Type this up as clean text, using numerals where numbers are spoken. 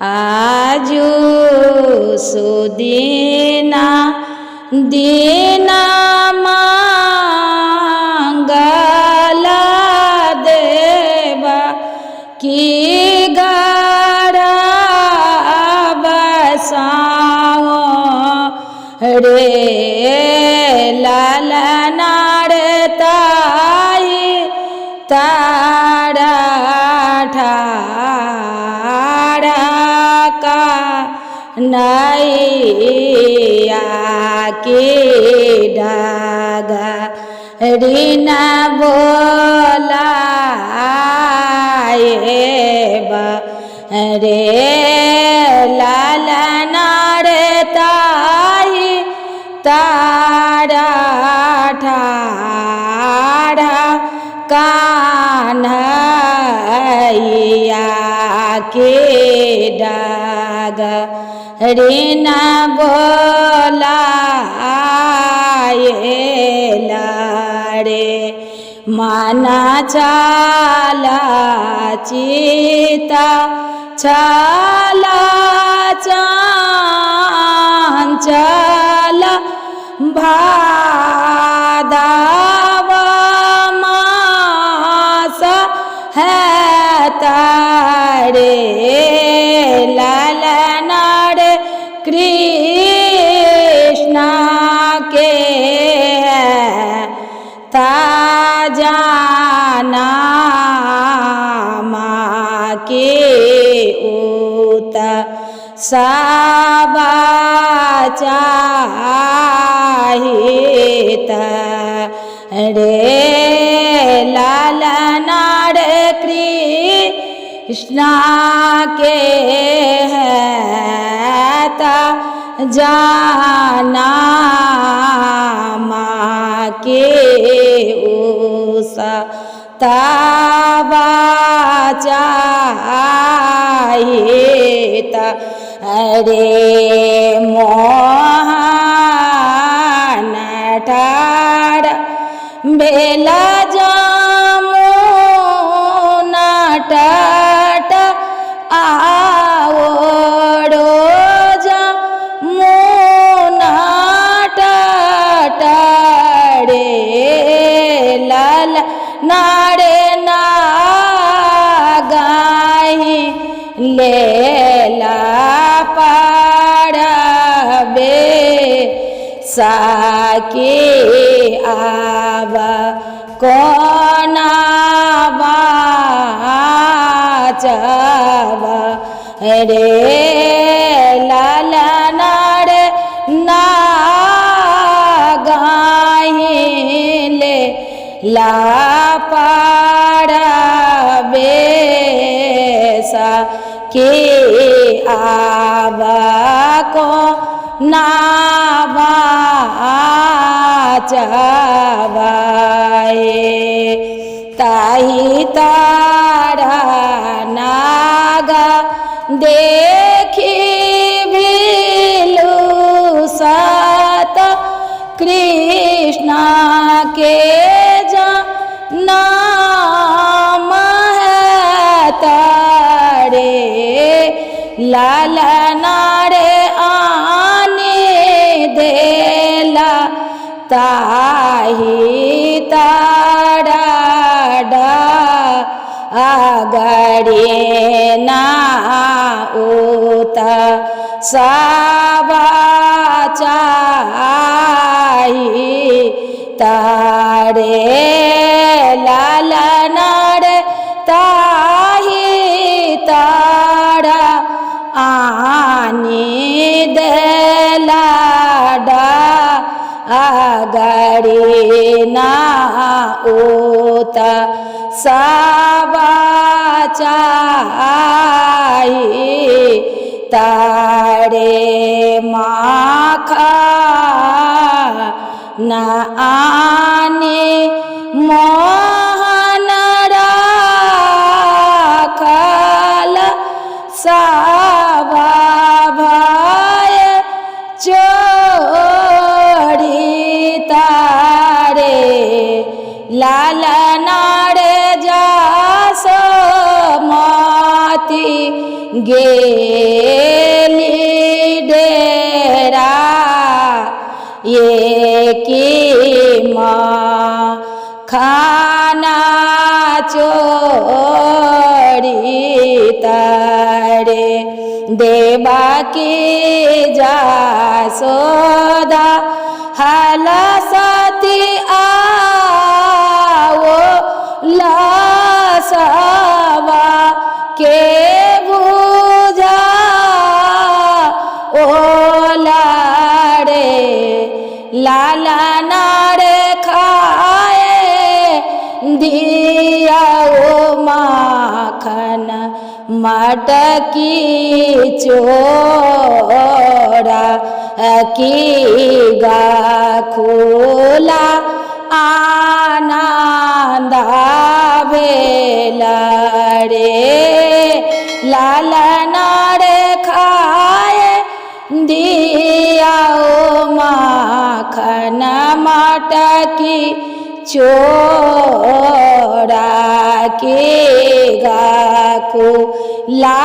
आजू सुदीना दीना मंगला देवा की गारा बसाओ रे लालना रे ताई तारा ठाड़ा का नैया के डागा रीना बोलाए बा रे लालना रे ताई तारा ठाड़ा कान्हैया के डागा रीना बोलाए रे माना चाला चिता चाला चांचला भादावा मास है तारे लालना रे कृष्णा के ताजाना माँ के उता साबा चाहिता रे लालना रे कृष्णा के है ता जाना माँ के उसा ताबा चाहिता अरे मोहन ठाड़ा बेला जामुना टाटा आओड़ो जामुना टाटा रे लाल नारे ना गाही लेला पाड़बे साके आवा कोनावा चावा रे लालना रे ना गाही ले ला पाड़बे के आवा को नावा चावाए ताही तारा नागा देखी भिलु सात कृष्णा के नाम है तारे लालना रे आने देला ताही तारा डा आगड़े ना उता साबा चाही तारे लालना रे ताही तारा आने देला डा आगड़े ना उता साबा चाही तारे माखा न आने मोहन राखल साबा भाई चोरी तारे लालना रे जासो मोती गेली डेरा ये की माँ खाना चोरी तारे देवा की जासोदा हल सती आओ लसवा के भुजा ओ लाड़े लाला नारे खाए दिया ओ माखन मटकी चोरा की गा खुला आनंद भेला रे लाला रे खाए दिया ओ माखन मटकी चोरा के गा खुला